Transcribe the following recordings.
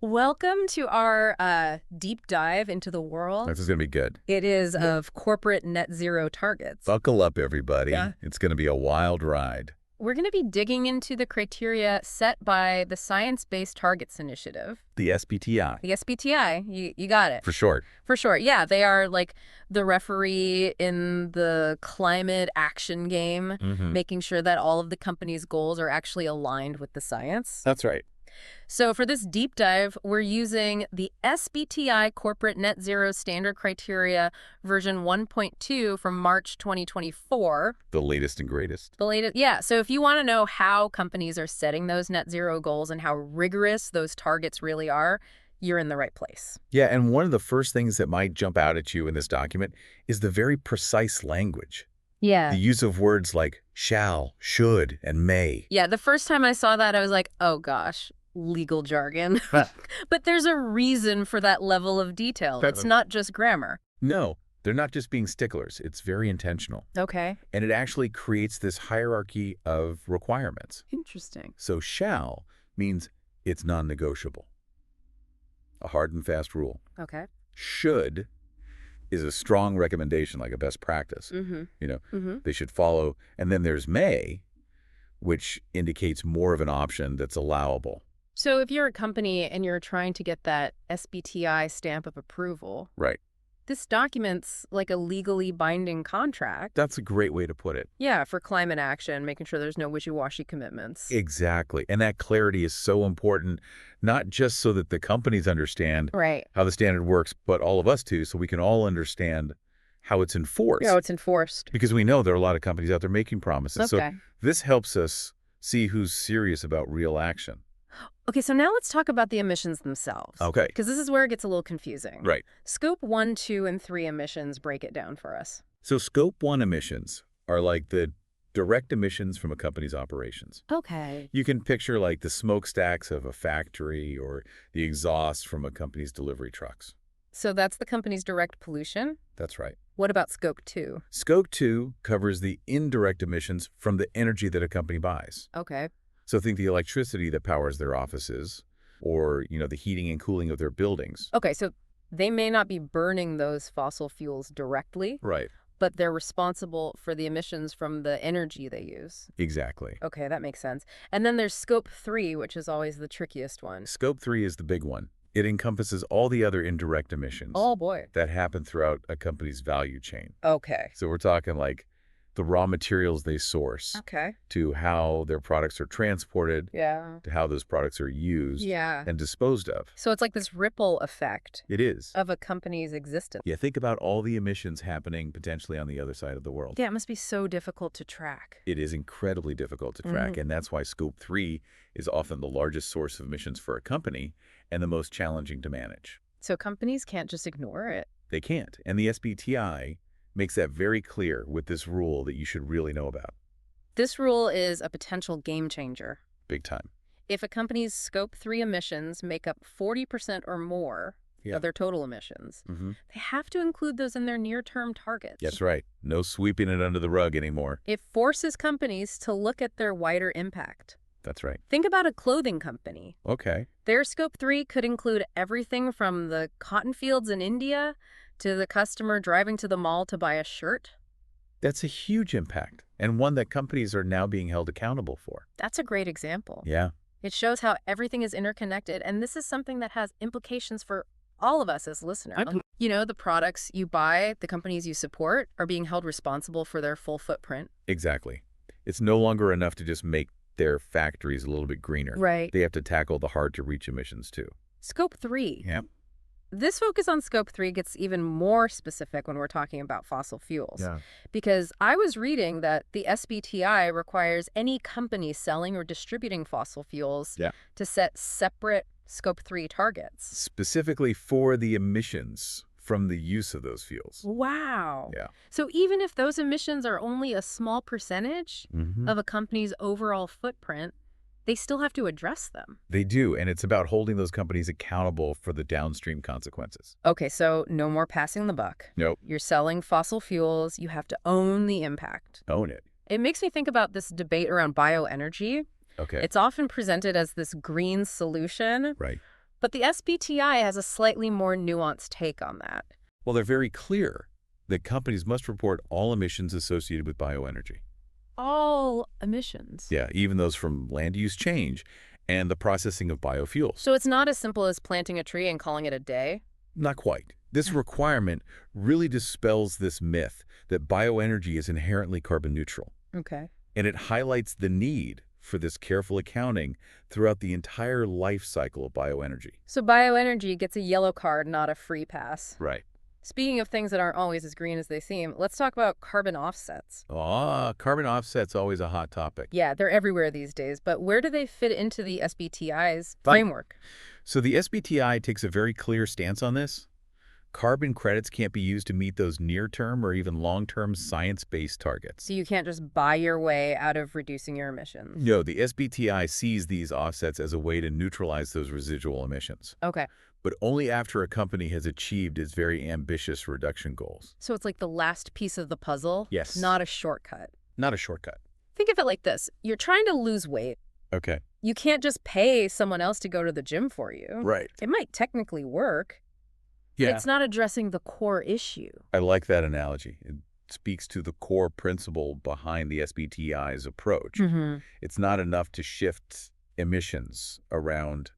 Welcome to our deep dive into the world. This is going to be good. It is of corporate net zero targets. Buckle up, everybody. Yeah. It's going to be a wild ride. We're going to be digging into the criteria set by the Science Based Targets Initiative. The SBTi. The SBTi, you got it. For short. For short, yeah. They are like the referee in the climate action game, making sure that all of the company's goals are actually aligned with the science. That's right. So for this deep dive, we're using the SBTi Corporate Net Zero Standard Criteria version 1.2 from March 2024. The latest and greatest. The latest, yeah. So if you want to know how companies are setting those net zero goals and how rigorous those targets really are, you're in the right place. Yeah, and one of the first things that might jump out at you in this document is the very precise language. Yeah. The use of words like shall, should, and may. Yeah, the first time I saw that, I was like, oh gosh, legal jargon. But there's a reason for that level of detail. It's not just grammar. No, they're not just being sticklers. It's very intentional. Okay. And it actually creates this hierarchy of requirements. Interesting. So shall means it's non-negotiable. A hard and fast rule. Okay. Should is a strong recommendation, like a best practice. They should follow. And then there's may, which indicates more of an option that's allowable. So if you're a company and you're trying to get that SBTi stamp of approval, Right. this document's like a legally binding contract. That's a great way to put it. Yeah, for climate action, making sure there's no wishy-washy commitments. Exactly. And that clarity is so important, not just so that the companies understand Right. how the standard works, but all of us too, so we can all understand how it's enforced. Yeah, it's enforced. Because we know there are a lot of companies out there making promises. Okay. So this helps us see who's serious about real action. Okay, so now let's talk about the emissions themselves. Okay. Because this is where it gets a little confusing. Right. Scope 1, 2, and 3 emissions, break it down for us. So Scope 1 emissions are like the direct emissions from a company's operations. Okay. You can picture like the smokestacks of a factory or the exhaust from a company's delivery trucks. So that's the company's direct pollution? That's right. What about Scope 2? Scope 2 covers the indirect emissions from the energy that a company buys. Okay. So think the electricity that powers their offices or, the heating and cooling of their buildings. Okay, so they may not be burning those fossil fuels directly, Right. but they're responsible for the emissions from the energy they use. Exactly. Okay, that makes sense. And then there's Scope 3, which is always the trickiest one. Scope 3 is the big one. It encompasses all the other indirect emissions Oh, boy. that happen throughout a company's value chain. Okay. So we're talking like the raw materials they source Okay. to how their products are transported, Yeah. to how those products are used Yeah. and disposed of. So it's like this ripple effect It is. of a company's existence. Yeah, think about all the emissions happening potentially on the other side of the world. Yeah, it must be so difficult to track. It is incredibly difficult to track, and that's why Scope 3 is often the largest source of emissions for a company and the most challenging to manage. So companies can't just ignore it. They can't, and the SBTi makes that very clear with this rule that you should really know about. This rule is a potential game changer. Big time. If a company's Scope 3 emissions make up 40% or more of their total emissions, they have to include those in their near-term targets. That's right. No sweeping it under the rug anymore. It forces companies to look at their wider impact. That's right. Think about a clothing company. Okay. Their Scope 3 could include everything from the cotton fields in India to the customer driving to the mall to buy a shirt. That's a huge impact, and one that companies are now being held accountable for. That's a great example. Yeah. It shows how everything is interconnected, and this is something that has implications for all of us as listeners. The products you buy, the companies you support, are being held responsible for their full footprint. Exactly. It's no longer enough to just make their factories a little bit greener. Right. They have to tackle the hard-to-reach emissions, too. Scope 3. Yeah. This focus on Scope 3 gets even more specific when we're talking about fossil fuels. Yeah. Because I was reading that the SBTi requires any company selling or distributing fossil fuels to set separate Scope 3 targets. Specifically for the emissions from the use of those fuels. Wow. Yeah. So even if those emissions are only a small percentage of a company's overall footprint, they still have to address them. They do, and it's about holding those companies accountable for the downstream consequences. Okay, so no more passing the buck. Nope. You're selling fossil fuels. You have to own the impact. Own it. It makes me think about this debate around bioenergy. Okay. It's often presented as this green solution. Right. But the SBTi has a slightly more nuanced take on that. Well, they're very clear that companies must report all emissions associated with bioenergy. All emissions. Yeah, even those from land use change and the processing of biofuels. So it's not as simple as planting a tree and calling it a day? Not quite. This requirement really dispels this myth that bioenergy is inherently carbon neutral. Okay. And it highlights the need for this careful accounting throughout the entire life cycle of bioenergy. So bioenergy gets a yellow card, not a free pass. Right. Speaking of things that aren't always as green as they seem, let's talk about carbon offsets. Carbon offset's always a hot topic. Yeah, they're everywhere these days, but where do they fit into the SBTi's framework? So the SBTi takes a very clear stance on this. Carbon credits can't be used to meet those near-term or even long-term science-based targets. So you can't just buy your way out of reducing your emissions? No, the SBTi sees these offsets as a way to neutralize those residual emissions. Okay. But only after a company has achieved its very ambitious reduction goals. So it's like the last piece of the puzzle? Yes. Not a shortcut. Not a shortcut. Think of it like this. You're trying to lose weight. Okay. You can't just pay someone else to go to the gym for you. Right. It might technically work. Yeah. It's not addressing the core issue. I like that analogy. It speaks to the core principle behind the SBTi's approach. It's not enough to shift emissions around.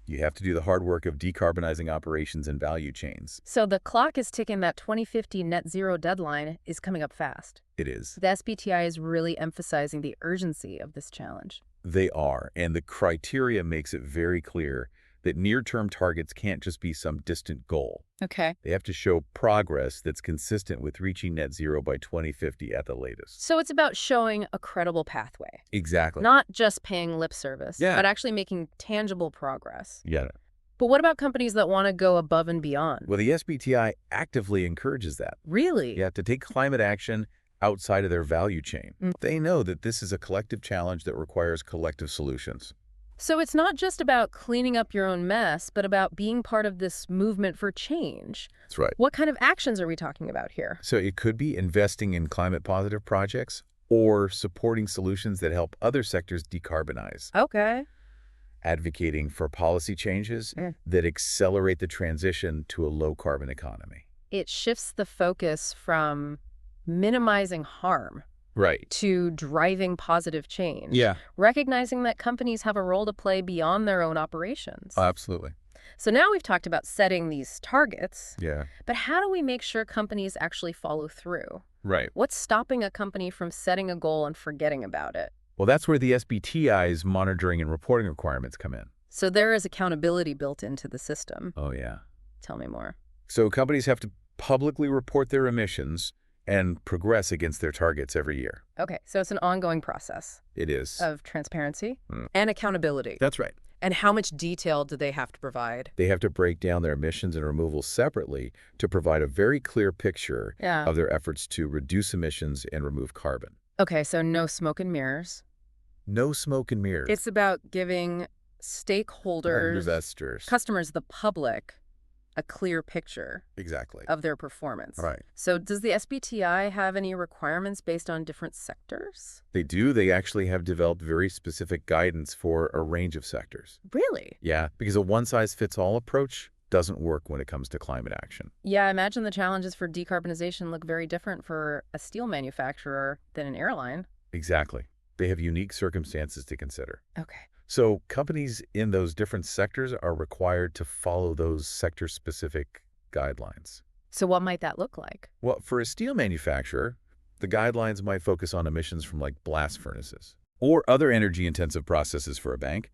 You have to do the hard work of decarbonizing operations and value chains. So the clock is ticking. That 2050 net zero deadline is coming up fast. It is. The SBTi is really emphasizing the urgency of this challenge. They are, and the criteria makes it very clear that near-term targets can't just be some distant goal. Okay. They have to show progress that's consistent with reaching net zero by 2050 at the latest. So it's about showing a credible pathway. Exactly. Not just paying lip service, Yeah. but actually making tangible progress. Yeah. But what about companies that want to go above and beyond? Well, the SBTi actively encourages that. Really? Yeah, to take climate action outside of their value chain. They know that this is a collective challenge that requires collective solutions. So it's not just about cleaning up your own mess, but about being part of this movement for change. That's right. What kind of actions are we talking about here? So it could be investing in climate-positive projects or supporting solutions that help other sectors decarbonize. Okay. Advocating for policy changes that accelerate the transition to a low-carbon economy. It shifts the focus from minimizing harm Right. to driving positive change. Yeah. Recognizing that companies have a role to play beyond their own operations. Absolutely. So now we've talked about setting these targets, Yeah. but how do we make sure companies actually follow through? Right. What's stopping a company from setting a goal and forgetting about it? Well, that's where the SBTi's monitoring and reporting requirements come in. So there is accountability built into the system. Oh, yeah. Tell me more. So companies have to publicly report their emissions and progress against their targets every year. Okay, so it's an ongoing process It is. of transparency and accountability. That's right. And how much detail do they have to provide? They have to break down their emissions and removals separately to provide a very clear picture of their efforts to reduce emissions and remove carbon. Okay, so no smoke and mirrors. No smoke and mirrors. It's about giving stakeholders, investors. customers, the public, a clear picture Exactly. of their performance. Right. So does the SBTi have any requirements based on different sectors? They do. They actually have developed very specific guidance for a range of sectors. Really? Yeah, because a one-size-fits-all approach doesn't work when it comes to climate action. Yeah, I imagine the challenges for decarbonization look very different for a steel manufacturer than an airline. Exactly. They have unique circumstances to consider. Okay. So companies in those different sectors are required to follow those sector-specific guidelines. So what might that look like? Well, for a steel manufacturer, the guidelines might focus on emissions from like blast furnaces or other energy-intensive processes. For a bank,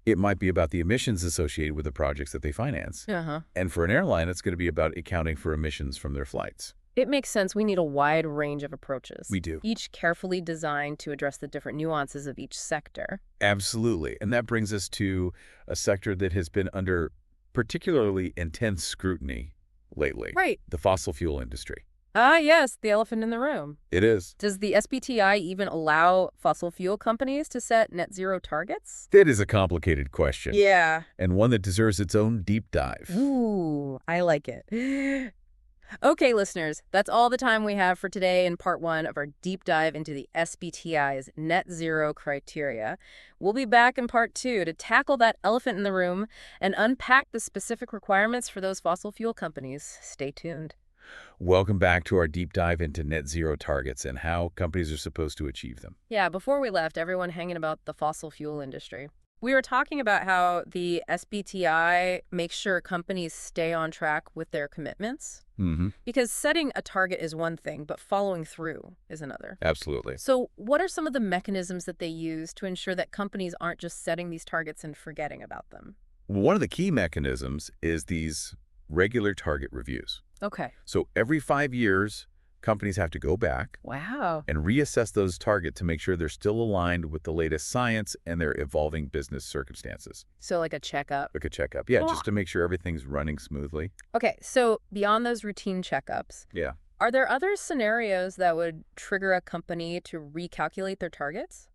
it might be about the emissions associated with the projects that they finance. And for an airline, it's going to be about accounting for emissions from their flights. It makes sense. We need a wide range of approaches. We do. Each carefully designed to address the different nuances of each sector. Absolutely. And that brings us to a sector that has been under particularly intense scrutiny lately. Right. The fossil fuel industry. Ah, yes, the elephant in the room. It is. Does the SBTi even allow fossil fuel companies to set net zero targets? That is a complicated question. Yeah. And one that deserves its own deep dive. Ooh, I like it. Okay, listeners, that's all the time we have for today in part one of our deep dive into the SBTi's net zero criteria. We'll be back in part two to tackle that elephant in the room and unpack the specific requirements for those fossil fuel companies. Stay tuned. Welcome back to our deep dive into net zero targets and how companies are supposed to achieve them. Yeah, before we left, everyone hanging about the fossil fuel industry. We were talking about how the SBTi makes sure companies stay on track with their commitments. Mm-hmm. Because setting a target is one thing, but following through is another. Absolutely. So what are some of the mechanisms that they use to ensure that companies aren't just setting these targets and forgetting about them? One of the key mechanisms is these regular target reviews. Okay. So every 5 years, companies have to go back Wow. and reassess those targets to make sure they're still aligned with the latest science and their evolving business circumstances. So like a checkup. Like a checkup. Yeah, Oh. just to make sure everything's running smoothly. Okay, so beyond those routine checkups, Yeah. are there other scenarios that would trigger a company to recalculate their targets?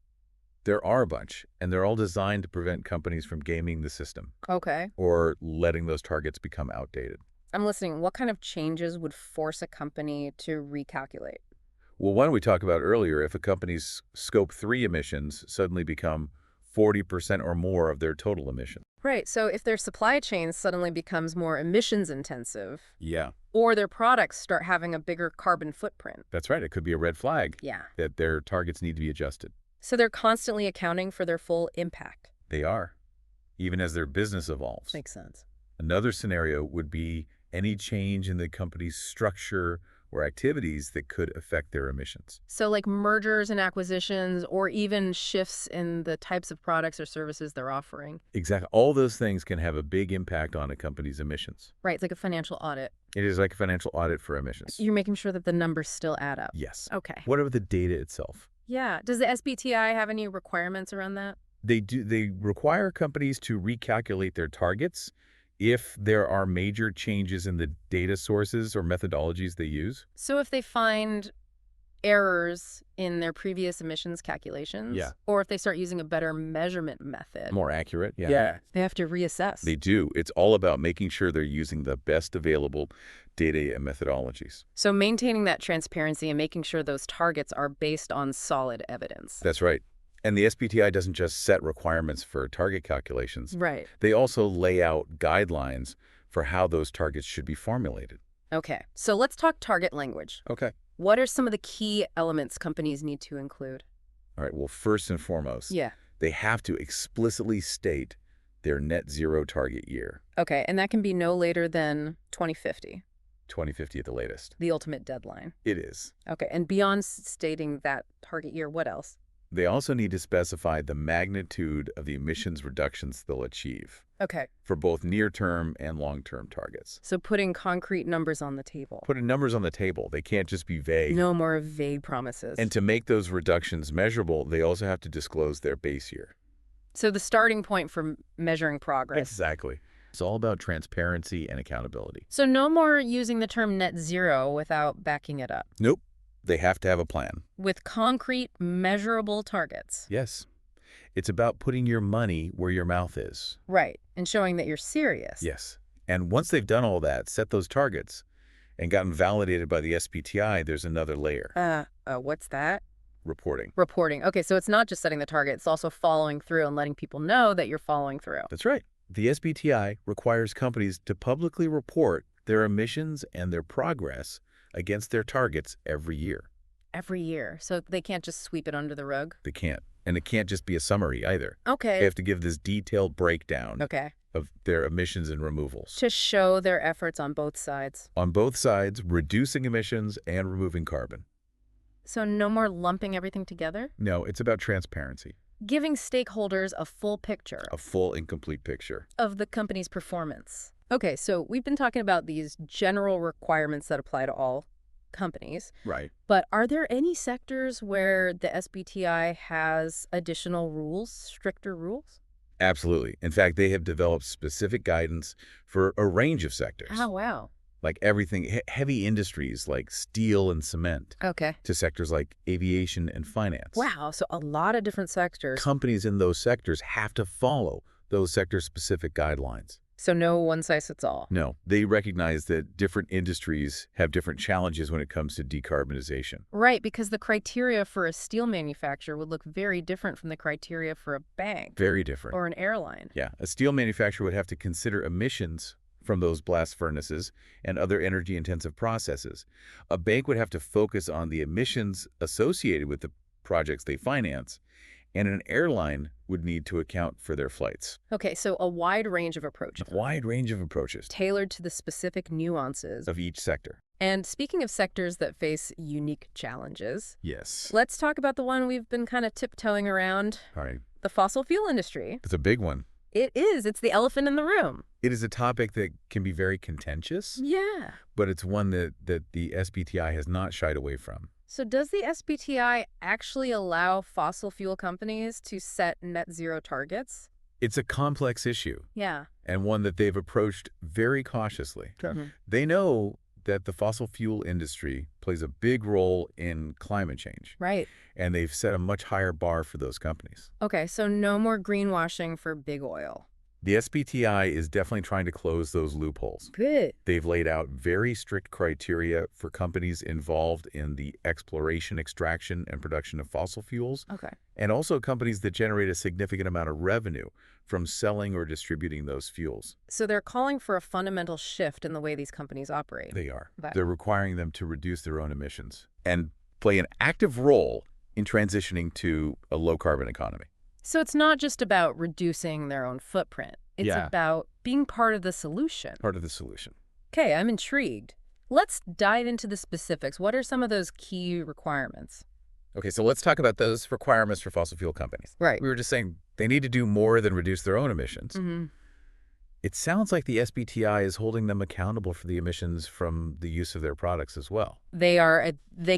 There are a bunch, and they're all designed to prevent companies from gaming the system Okay. or letting those targets become outdated. I'm listening. What kind of changes would force a company to recalculate? Well, one we talked about earlier, if a company's Scope 3 emissions suddenly become 40% or more of their total emissions. Right, so if their supply chain suddenly becomes more emissions intensive, Yeah, or their products start having a bigger carbon footprint. that's right. It could be a red flag Yeah. that their targets need to be adjusted. So they're constantly accounting for their full impact. They are, even as their business evolves. Makes sense. Another scenario would be any change in the company's structure or activities that could affect their emissions. So like mergers and acquisitions, or even shifts in the types of products or services they're offering. Exactly. All those things can have a big impact on a company's emissions. Right, it's like a financial audit. It is like a financial audit for emissions. You're making sure that the numbers still add up. Yes. Okay. What about the data itself? Yeah. Does the SBTi have any requirements around that? They require companies to recalculate their targets if there are major changes in the data sources or methodologies they use. So if they find errors in their previous emissions calculations, Yeah. or if they start using a better measurement method, More accurate, yeah. they have to reassess. They do. It's all about making sure they're using the best available data and methodologies. So maintaining that transparency and making sure those targets are based on solid evidence. That's right. And the SBTi doesn't just set requirements for target calculations. Right. They also lay out guidelines for how those targets should be formulated. Okay. So let's talk target language. Okay. What are some of the key elements companies need to include? All right. Well, first and foremost, Yeah. they have to explicitly state their net zero target year, Okay. And that can be no later than 2050, 2050 at the latest. the ultimate deadline. It is. Okay. And beyond stating that target year, what else? They also need to specify the magnitude of the emissions reductions they'll achieve Okay. for both near-term and long-term targets. So putting concrete numbers on the table. Putting numbers on the table. They can't just be vague. No more vague promises. And to make those reductions measurable, they also have to disclose their base year. So the starting point for measuring progress. Exactly. It's all about transparency and accountability. So no more using the term net zero without backing it up. Nope. They have to have a plan. With concrete, measurable targets. Yes. It's about putting your money where your mouth is. Right. And showing that you're serious. Yes. And once they've done all that, set those targets, and gotten validated by the SBTi, there's another layer. What's that? Reporting. Reporting. Okay, so it's not just setting the target, it's also following through and letting people know that you're following through. That's right. The SBTi requires companies to publicly report their emissions and their progress against their targets every year. Every year. So they can't just sweep it under the rug? They can't. And it can't just be a summary either. They Okay. have to give this detailed breakdown Okay. of their emissions and removals. To show their efforts on both sides. On both sides, reducing emissions and removing carbon. So no more lumping everything together? No, it's about transparency. Giving stakeholders a full picture A full and complete picture. of the company's performance. Okay, so we've been talking about these general requirements that apply to all companies, Right. but are there any sectors where the SBTi has additional rules, stricter rules? Absolutely. In fact, they have developed specific guidance for a range of sectors. Oh, wow. Like everything, heavy industries like steel and cement, Okay. to sectors like aviation and finance. Wow, so a lot of different sectors. Companies in those sectors have to follow those sector-specific guidelines. So no one size fits all. No, they recognize that different industries have different challenges when it comes to decarbonization. Right, because the criteria for a steel manufacturer would look very different from the criteria for a bank Very different. or an airline. Yeah, a steel manufacturer would have to consider emissions from those blast furnaces and other energy-intensive processes. A bank would have to focus on the emissions associated with the projects they finance, and an airline would need to account for their flights. Okay, so a wide range of approaches, A wide range of approaches tailored to the specific nuances. of each sector. And speaking of sectors that face unique challenges, Yes. let's talk about the one we've been kind of tiptoeing around, All right. the fossil fuel industry. It's a big one. It is. It's the elephant in the room. It is a topic that can be very contentious, Yeah. but it's one that the SBTi has not shied away from. So does the SBTi actually allow fossil fuel companies to set net zero targets? It's a complex issue, Yeah. and one that they've approached very cautiously. Mhm. They know that the fossil fuel industry plays a big role in climate change, Right. and they've set a much higher bar for those companies. Okay, so no more greenwashing for big oil. The SBTi is definitely trying to close those loopholes. Good. They've laid out very strict criteria for companies involved in the exploration, extraction, and production of fossil fuels, Okay. and also companies that generate a significant amount of revenue from selling or distributing those fuels. So they're calling for a fundamental shift in the way these companies operate. They are. Okay. They're requiring them to reduce their own emissions and play an active role in transitioning to a low-carbon economy. So it's not just about reducing their own footprint. It's Yeah. about being part of the solution. Part of the solution. Okay, I'm intrigued. Let's dive into the specifics. What are some of those key requirements? Okay, so let's talk about those requirements for fossil fuel companies. Right. We were just saying they need to do more than reduce their own emissions. Mm-hmm. It sounds like the SBTi is holding them accountable for the emissions from the use of their products as well. They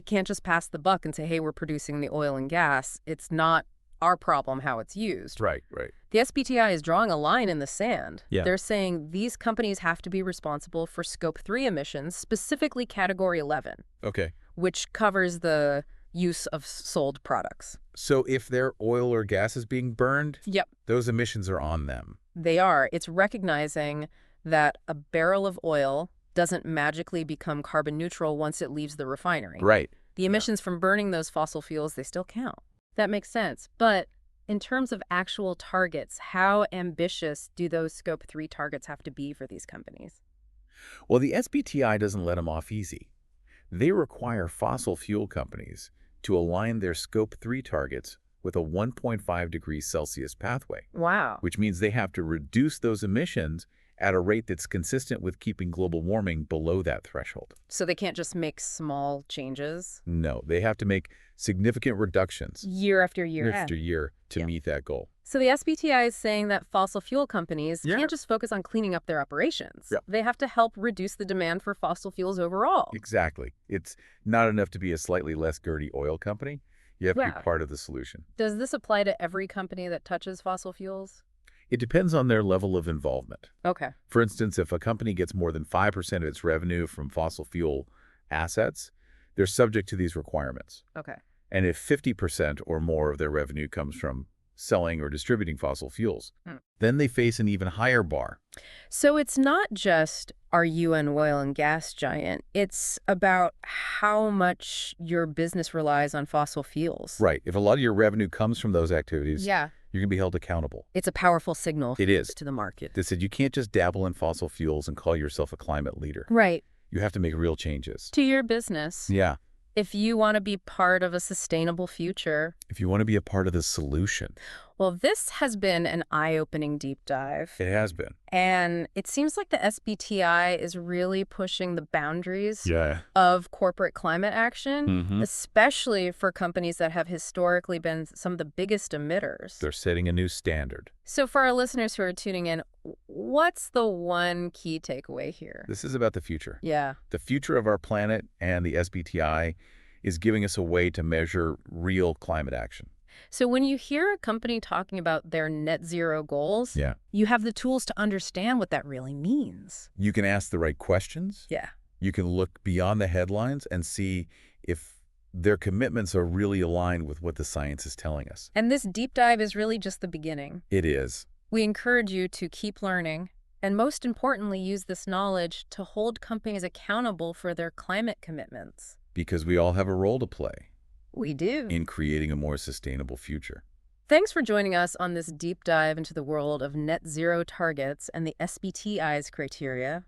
can't just pass the buck and say, hey, we're producing the oil and gas. It's not our problem how it's used. Right. The SBTi is drawing a line in the sand. Yeah. They're saying these companies have to be responsible for Scope 3 emissions, specifically Category 11, Okay. which covers the use of sold products. So if their oil or gas is being burned, Yep. those emissions are on them. They are. It's recognizing that a barrel of oil doesn't magically become carbon neutral once it leaves the refinery. Right. The emissions from burning those fossil fuels, they still count. That makes sense. But in terms of actual targets, how ambitious do those Scope 3 targets have to be for these companies? Well, the SBTi doesn't let them off easy. They require fossil fuel companies to align their Scope 3 targets with a 1.5 degrees Celsius pathway, Wow. which means they have to reduce those emissions at a rate that's consistent with keeping global warming below that threshold. So they can't just make small changes No, they have to make significant reductions year after year. year after year to Yeah. meet that goal. So the SBTi is saying that fossil fuel companies Yeah. can't just focus on cleaning up their operations. Yeah. They have to help reduce the demand for fossil fuels overall. Exactly. It's not enough to be a slightly less dirty oil company. You have to Yeah. be part of the solution. Does this apply to every company that touches fossil fuels? It depends on their level of involvement. Okay. For instance, if a company gets more than 5% of its revenue from fossil fuel assets, they're subject to these requirements. Okay. And if 50% or more of their revenue comes from selling or distributing fossil fuels, then they face an even higher bar. So it's not just, are you an oil and gas giant? It's about how much your business relies on fossil fuels. Right. If a lot of your revenue comes from those activities, Yeah. you're going to be held accountable. It's a powerful signal It is. to the market. They said you can't just dabble in fossil fuels and call yourself a climate leader. Right. You have to make real changes. To your business. Yeah. If you want to be part of a sustainable future. If you want to be a part of the solution. Well, this has been an eye-opening deep dive. It has been. And it seems like the SBTi is really pushing the boundaries Yeah. of corporate climate action, Mm-hmm. especially for companies that have historically been some of the biggest emitters. They're setting a new standard. So for our listeners who are tuning in, what's the one key takeaway here? This is about the future. Yeah. The future of our planet and the SBTi is giving us a way to measure real climate action. So when you hear a company talking about their net zero goals, Yeah. you have the tools to understand what that really means. You can ask the right questions. Yeah. You can look beyond the headlines and see if their commitments are really aligned with what the science is telling us. And this deep dive is really just the beginning. It is. We encourage you to keep learning And most importantly, use this knowledge to hold companies accountable for their climate commitments. Because we all have a role to play We do. in creating a more sustainable future. Thanks for joining us on this deep dive into the world of net zero targets and the SBTi's criteria.